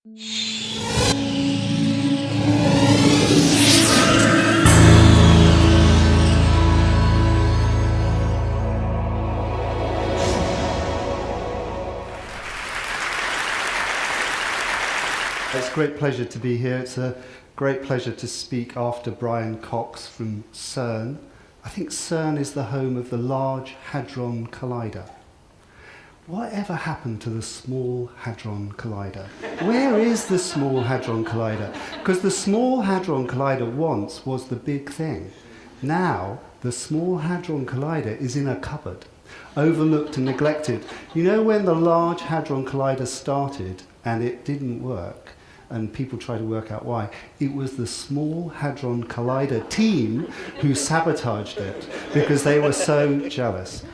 It's a great pleasure to be here. It's a great pleasure to speak after Brian Cox from CERN. I think CERN is the home of the Large Hadron Collider. Whatever happened to the Small Hadron Collider? Where is the Small Hadron Collider? Because the Small Hadron Collider once was the big thing. Now, the Small Hadron Collider is in a cupboard, overlooked and neglected. You know when the Large Hadron Collider started and it didn't work, and people try to work out why? It was the Small Hadron Collider team who sabotaged it because they were so jealous.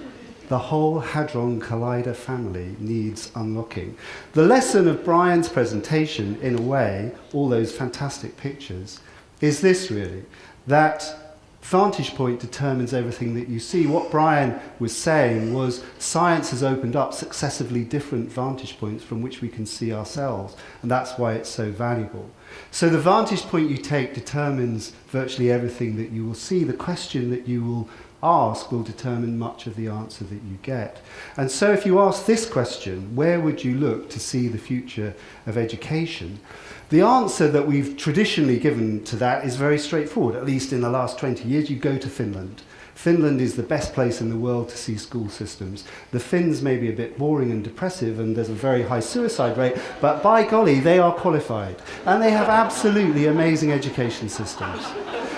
The whole Hadron Collider family needs unlocking. The lesson of Brian's presentation, in a way, all those fantastic pictures, is this really, that vantage point determines everything that you see. What Brian was saying was science has opened up successively different vantage points from which we can see ourselves, and that's why it's so valuable. So the vantage point you take determines virtually everything that you will see. The question that you will ask will determine much of the answer that you get. And so if you ask this question, where would you look to see the future of education? The answer that we've traditionally given to that is very straightforward. At least in the last 20 years, you go to Finland. Finland is the best place in the world to see school systems. The Finns may be a bit boring and depressive, and there's a very high suicide rate, but by golly, they are qualified. And they have absolutely amazing education systems.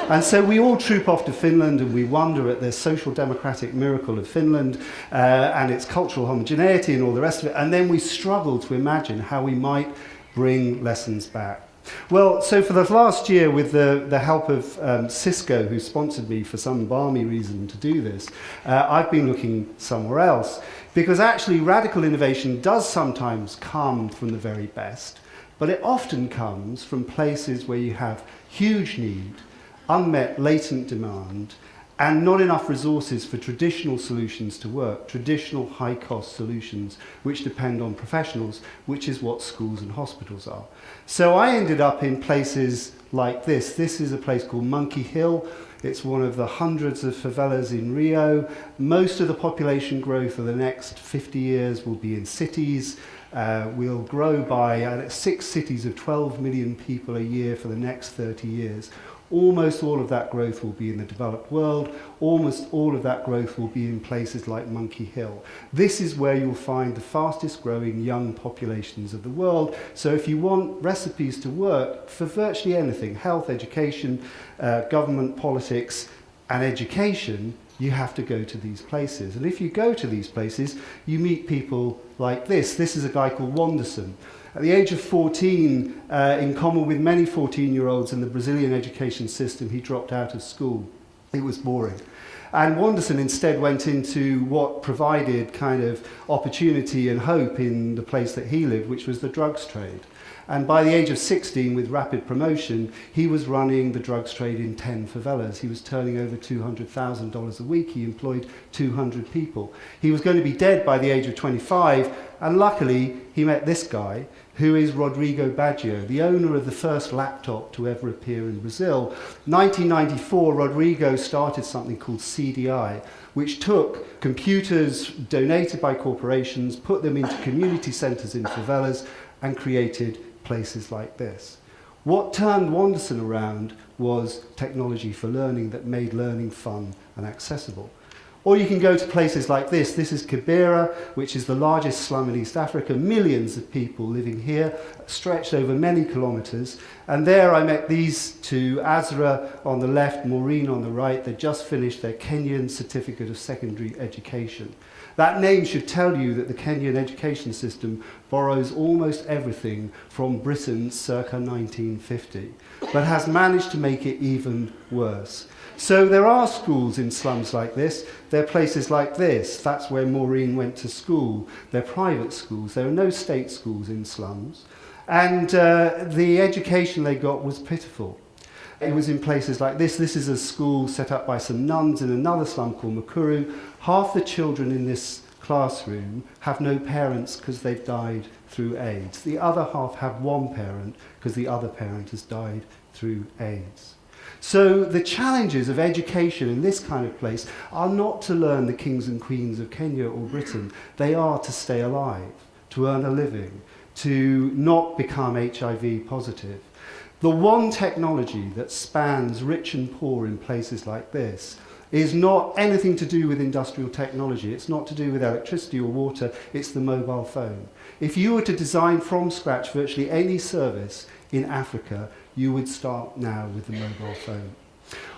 And so we all troop off to Finland and we wonder at the social democratic miracle of Finland and its cultural homogeneity and all the rest of it, and then we struggle to imagine how we might bring lessons back. Well, so for the last year, with the help of Cisco, who sponsored me for some balmy reason to do this, I've been looking somewhere else, because actually radical innovation does sometimes come from the very best, but it often comes from places where you have huge need, unmet latent demand, and not enough resources for traditional solutions to work, traditional high-cost solutions which depend on professionals, which is what schools and hospitals are. So I ended up in places like this. This is a place called Monkey Hill. It's one of the hundreds of favelas in Rio. Most of the population growth for the next 50 years will be in cities. We'll grow by 6 cities of 12 million people a year for the next 30 years. Almost all of that growth will be in the developed world. Almost all of that growth will be in places like Monkey Hill. This is where you'll find the fastest growing young populations of the world. So if you want recipes to work for virtually anything, health, education, government, politics, and education, you have to go to these places. And if you go to these places, you meet people like this. This is a guy called Wanderson. At the age of 14, in common with many 14-year-olds in the Brazilian education system, he dropped out of school. It was boring. And Wanderson instead went into what provided kind of opportunity and hope in the place that he lived, which was the drugs trade. And by the age of 16, with rapid promotion, he was running the drugs trade in 10 favelas. He was turning over $200,000 a week. He employed 200 people. He was going to be dead by the age of 25, and luckily he met this guy, who is Rodrigo Baggio, the owner of the first laptop to ever appear in Brazil. 1994, Rodrigo started something called CDI, which took computers donated by corporations, put them into community centers in favelas, and created places like this. What turned Wanderson around was technology for learning that made learning fun and accessible. Or you can go to places like this. This is Kibera, which is the largest slum in East Africa. Millions of people living here, stretched over many kilometers. And there I met these two, Azra on the left, Maureen on the right. They just finished their Kenyan Certificate of Secondary Education. That name should tell you that the Kenyan education system borrows almost everything from Britain circa 1950, but has managed to make it even worse. So there are schools in slums like this. There are places like this. That's where Maureen went to school. They're private schools. There are no state schools in slums. And the education they got was pitiful. It was in places like this. This is a school set up by some nuns in another slum called Mukuru. Half the children in this classroom have no parents because they've died through AIDS. The other half have one parent because the other parent has died through AIDS. So the challenges of education in this kind of place are not to learn the kings and queens of Kenya or Britain. They are to stay alive, to earn a living, to not become HIV positive. The one technology that spans rich and poor in places like this is not anything to do with industrial technology. It's not to do with electricity or water. It's the mobile phone. If you were to design from scratch virtually any service in Africa, you would start now with the mobile phone.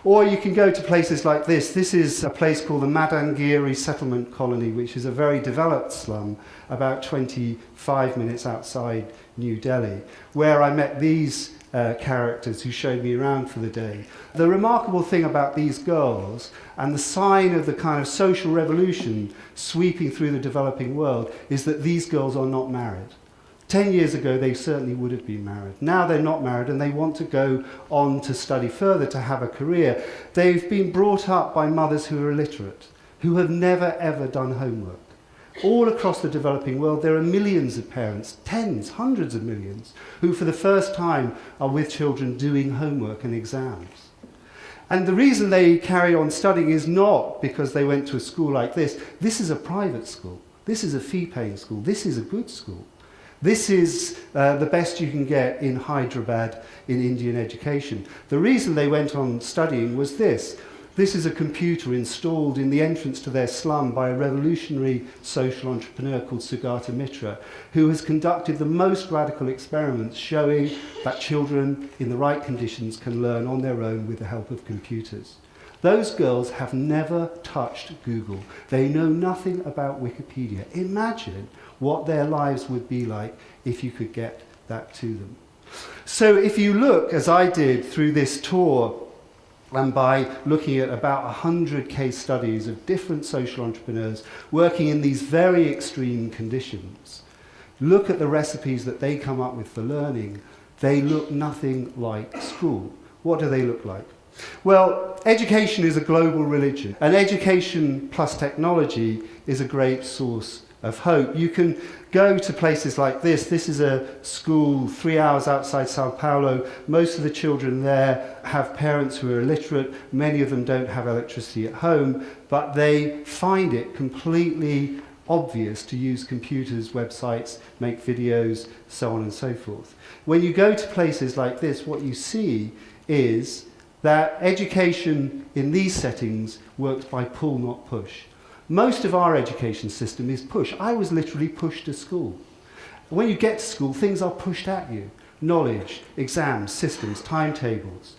Or you can go to places like this. This is a place called the Madangiri Settlement Colony, which is a very developed slum about 25 minutes outside New Delhi, where I met these characters who showed me around for the day. The remarkable thing about these girls, and the sign of the kind of social revolution sweeping through the developing world, is that these girls are not married. 10 years ago, they certainly would have been married. Now they're not married and they want to go on to study further, to have a career. They've been brought up by mothers who are illiterate, who have never ever done homework. All across the developing world, there are millions of parents, tens, hundreds of millions, who for the first time are with children doing homework and exams. And the reason they carry on studying is not because they went to a school like this. This is a private school. This is a fee-paying school. This is a good school. This is the best you can get in Hyderabad in Indian education. The reason they went on studying was this. This is a computer installed in the entrance to their slum by a revolutionary social entrepreneur called Sugata Mitra, who has conducted the most radical experiments showing that children in the right conditions can learn on their own with the help of computers. Those girls have never touched Google. They know nothing about Wikipedia. Imagine what their lives would be like if you could get that to them. So if you look, as I did, through this tour, and by looking at about 100 case studies of different social entrepreneurs working in these very extreme conditions, look at the recipes that they come up with for learning. They look nothing like school. What do they look like? Well, education is a global religion, and education plus technology is a great source of hope. You can go to places like this. This is a school 3 hours outside Sao Paulo. Most of the children there have parents who are illiterate. Many of them don't have electricity at home, but they find it completely obvious to use computers, websites, make videos, so on and so forth. When you go to places like this, what you see is that education in these settings works by pull, not push. Most of our education system is push. I was literally pushed to school. When you get to school, things are pushed at you. Knowledge, exams, systems, timetables.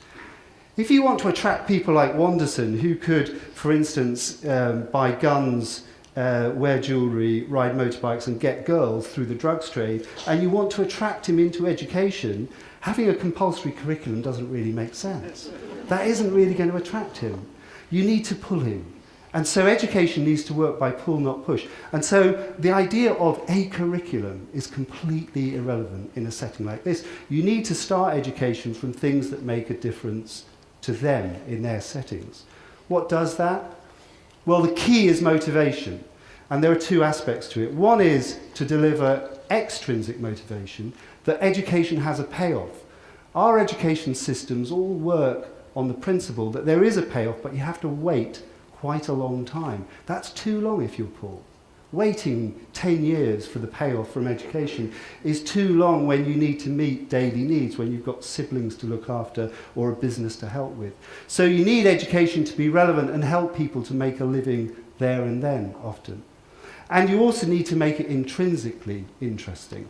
If you want to attract people like Wanderson, who could, for instance, buy guns, wear jewellery, ride motorbikes and get girls through the drugs trade, and you want to attract him into education, having a compulsory curriculum doesn't really make sense. That isn't really going to attract him. You need to pull him. And so education needs to work by pull, not push. And so the idea of a curriculum is completely irrelevant in a setting like this. You need to start education from things that make a difference to them in their settings. What does that? Well, the key is motivation. And there are two aspects to it. One is to deliver extrinsic motivation, that education has a payoff. Our education systems all work on the principle that there is a payoff, but you have to wait quite a long time. That's too long if you're poor. Waiting 10 years for the payoff from education is too long when you need to meet daily needs, when you've got siblings to look after or a business to help with. So you need education to be relevant and help people to make a living there and then, often. And you also need to make it intrinsically interesting.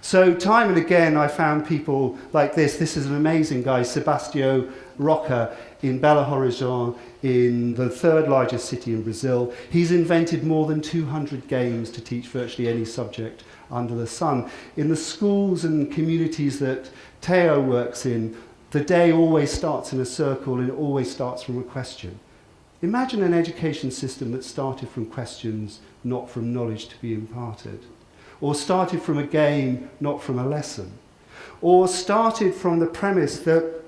So time and again I found people like this. This is an amazing guy, Sebastião Roca, in Belo Horizonte, in the third largest city in Brazil. He's invented more than 200 games to teach virtually any subject under the sun. In the schools and communities that Teo works in, the day always starts in a circle and it always starts from a question. Imagine an education system that started from questions, not from knowledge to be imparted. Or started from a game, not from a lesson. Or started from the premise that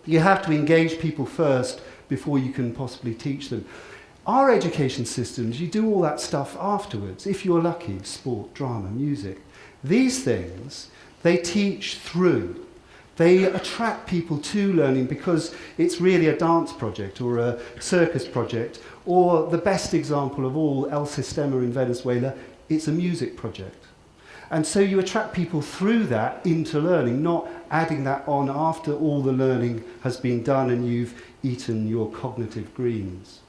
you have to engage people first before you can possibly teach them. Our education systems, you do all that stuff afterwards, if you're lucky, sport, drama, music. These things, they teach through. They attract people to learning because it's really a dance project or a circus project, or the best example of all, El Sistema in Venezuela, it's a music project. And so you attract people through that into learning, not adding that on after all the learning has been done and you've eaten your cognitive greens.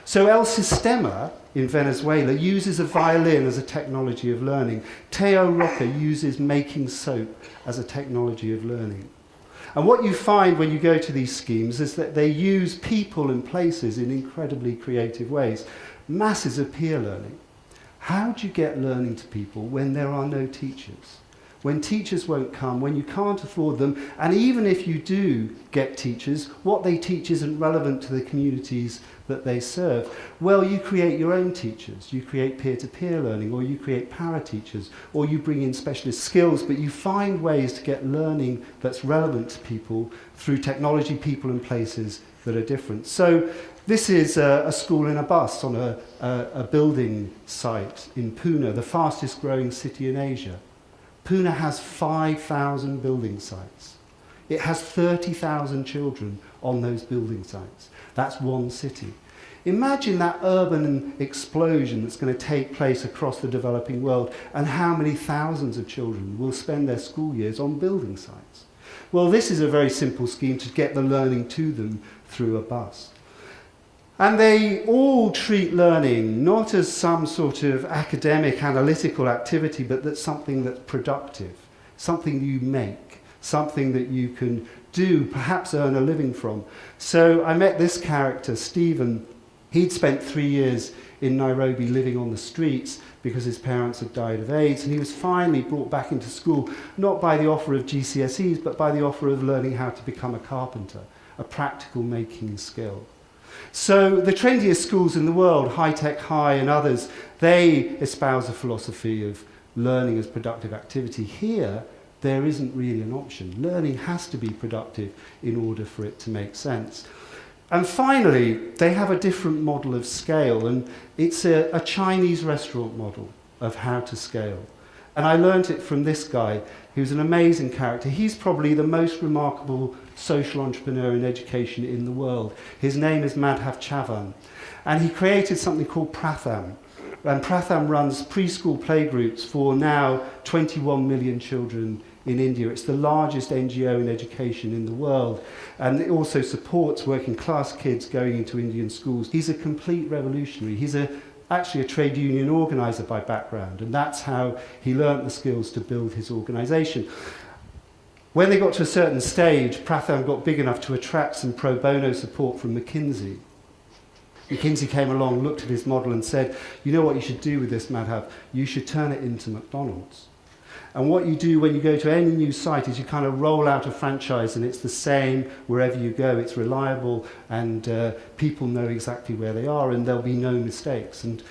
So El Sistema in Venezuela uses a violin as a technology of learning. Teo Roca uses making soap as a technology of learning. And what you find when you go to these schemes is that they use people and places in incredibly creative ways. Masses of peer learning. How do you get learning to people when there are no teachers? When teachers won't come, when you can't afford them, and even if you do get teachers, what they teach isn't relevant to the communities that they serve. Well, you create your own teachers. You create peer-to-peer learning, or you create para-teachers, or you bring in specialist skills, but you find ways to get learning that's relevant to people through technology, people and places that are different. So this is a school in a bus on a building site in Pune, the fastest growing city in Asia. Pune has 5,000 building sites. It has 30,000 children on those building sites. That's one city. Imagine that urban explosion that's going to take place across the developing world, and how many thousands of children will spend their school years on building sites. Well, this is a very simple scheme to get the learning to them through a bus. And they all treat learning not as some sort of academic, analytical activity, but that's something that's productive, something you make, something that you can do, perhaps earn a living from. So I met this character, Stephen. He'd spent 3 years in Nairobi living on the streets because his parents had died of AIDS, and he was finally brought back into school, not by the offer of GCSEs, but by the offer of learning how to become a carpenter, a practical making skill. So the trendiest schools in the world, High Tech High and others, they espouse a philosophy of learning as productive activity. Here, there isn't really an option. Learning has to be productive in order for it to make sense. And finally, they have a different model of scale, and it's a Chinese restaurant model of how to scale. And I learned it from this guy, who's an amazing character. He's probably the most remarkable social entrepreneur in education in the world. His name is Madhav Chavan, and he created something called Pratham. And Pratham runs preschool playgroups for now 21 million children in India. It's the largest NGO in education in the world, and it also supports working class kids going into Indian schools. He's a complete revolutionary. He's actually a trade union organizer by background, and that's how he learnt the skills to build his organization. When they got to a certain stage, Pratham got big enough to attract some pro bono support from McKinsey. McKinsey came along, looked at his model and said, you know what you should do with this, Madhav? You should turn it into McDonald's. And what you do when you go to any new site is you kind of roll out a franchise, and it's the same wherever you go. It's reliable, and people know exactly where they are, and there'll be no mistakes. And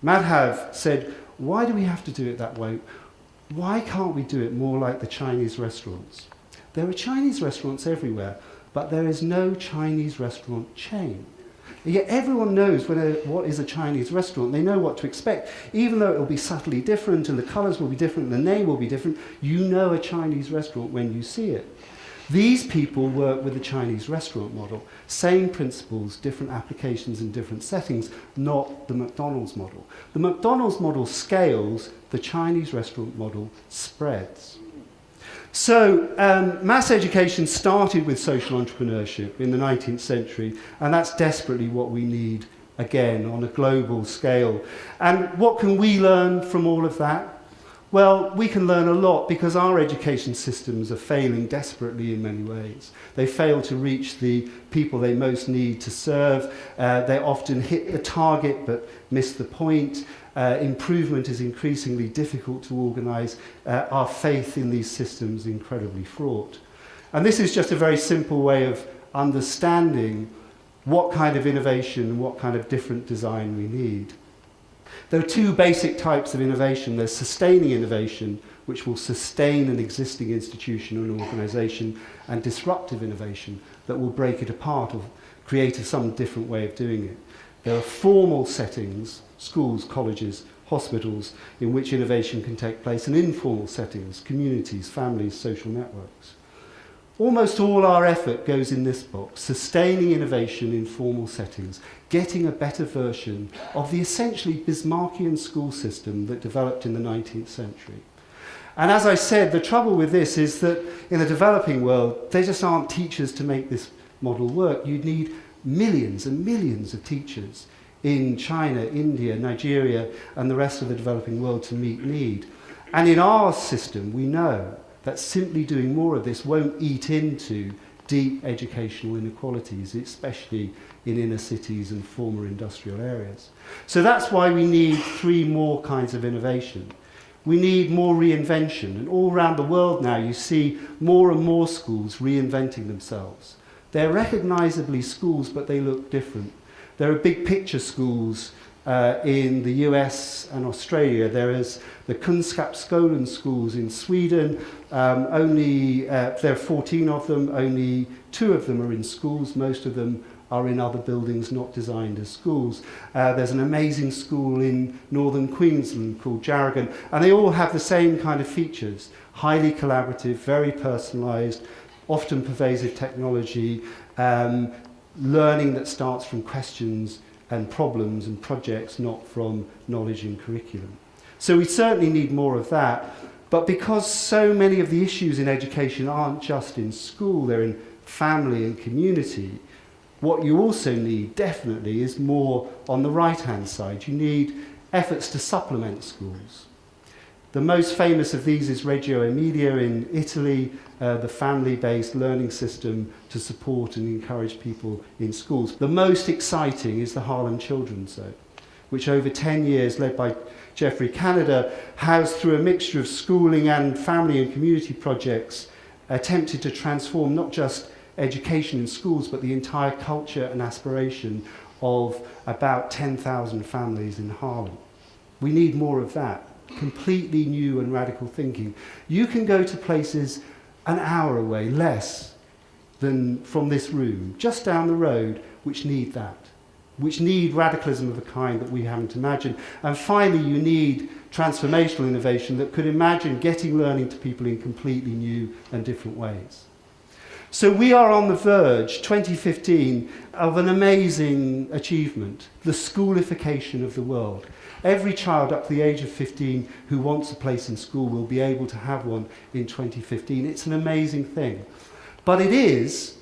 Madhav said, why do we have to do it that way? Why can't we do it more like the Chinese restaurants? There are Chinese restaurants everywhere, but there is no Chinese restaurant chain. And yet everyone knows what is a Chinese restaurant. They know what to expect. Even though it will be subtly different and the colours will be different and the name will be different, you know a Chinese restaurant when you see it. These people work with the Chinese restaurant model. Same principles, different applications in different settings, not the McDonald's model. The McDonald's model scales, the Chinese restaurant model spreads. So mass education started with social entrepreneurship in the 19th century, and that's desperately what we need again on a global scale. And what can we learn from all of that? Well, we can learn a lot because our education systems are failing desperately in many ways. They fail to reach the people they most need to serve. They often hit the target but miss the point. Improvement is increasingly difficult to organise. Our faith in these systems is incredibly fraught. And this is just a very simple way of understanding what kind of innovation, what kind of different design we need. There are two basic types of innovation. There's sustaining innovation, which will sustain an existing institution or organisation, and disruptive innovation that will break it apart or create some different way of doing it. There are formal settings, schools, colleges, hospitals in which innovation can take place, and informal settings, communities, families, social networks. Almost all our effort goes in this box, sustaining innovation in formal settings, getting a better version of the essentially Bismarckian school system that developed in the 19th century. And as I said, the trouble with this is that in the developing world, there just aren't teachers to make this model work. You'd need millions and millions of teachers in China, India, Nigeria, and the rest of the developing world to meet need. And in our system, we know that simply doing more of this won't eat into deep educational inequalities, especially in inner cities and former industrial areas. So that's why we need three more kinds of innovation. We need more reinvention, and all around the world now you see more and more schools reinventing themselves. They're recognizably schools, but they look different. There are big picture schools in the US and Australia. There is the Kunskapsskolan schools in Sweden. There are 14 of them, only 2 of them are in schools. Most of them are in other buildings not designed as schools. There's an amazing school in northern Queensland called Jarragon, and they all have the same kind of features. Highly collaborative, very personalised, often pervasive technology, learning that starts from questions and problems and projects, not from knowledge and curriculum. So we certainly need more of that, but because so many of the issues in education aren't just in school, they're in family and community, what you also need, definitely, is more on the right-hand side. You need efforts to supplement schools. The most famous of these is Reggio Emilia in Italy, the family-based learning system to support and encourage people in schools. The most exciting is the Harlem Children's Zone, which over 10 years, led by Geoffrey Canada, has, through a mixture of schooling and family and community projects, attempted to transform not just education in schools, but the entire culture and aspiration of about 10,000 families in Harlem. We need more of that. Completely new and radical thinking. You can go to places an hour away, less than from this room, just down the road, which need that, which need radicalism of a kind that we haven't imagined. And finally, you need transformational innovation that could imagine getting learning to people in completely new and different ways. So we are on the verge, 2015, of an amazing achievement, the schoolification of the world. Every child up to the age of 15 who wants a place in school will be able to have one in 2015. It's an amazing thing. But it is,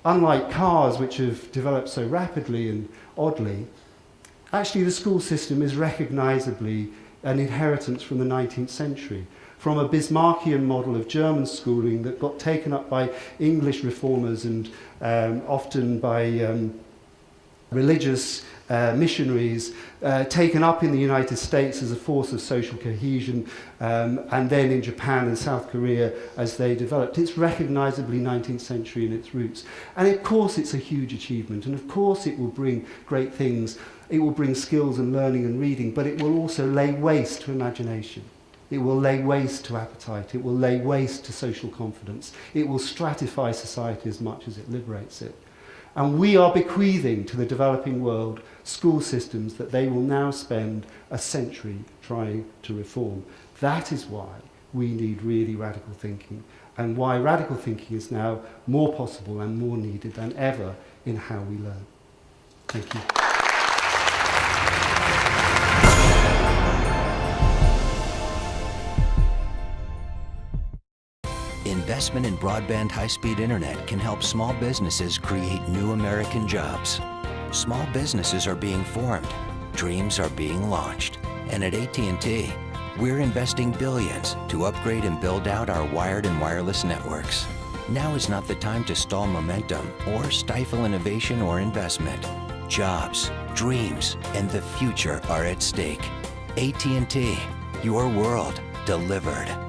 unlike cars, which have developed so rapidly and oddly, actually the school system is recognisably an inheritance from the 19th century, from a Bismarckian model of German schooling that got taken up by English reformers and often by religious missionaries, taken up in the United States as a force of social cohesion, and then in Japan and South Korea as they developed. It's recognisably 19th century in its roots. And of course it's a huge achievement, and of course it will bring great things. It will bring skills and learning and reading, but it will also lay waste to imagination. It will lay waste to appetite. It will lay waste to social confidence. It will stratify society as much as it liberates it. And we are bequeathing to the developing world school systems that they will now spend a century trying to reform. That is why we need really radical thinking, and why radical thinking is now more possible and more needed than ever in how we learn. Thank you. Investment in broadband high-speed internet can help small businesses create new American jobs. Small businesses are being formed, dreams are being launched. And at AT&T, we're investing billions to upgrade and build out our wired and wireless networks. Now is not the time to stall momentum or stifle innovation or investment. Jobs, dreams, and the future are at stake. AT&T, your world delivered.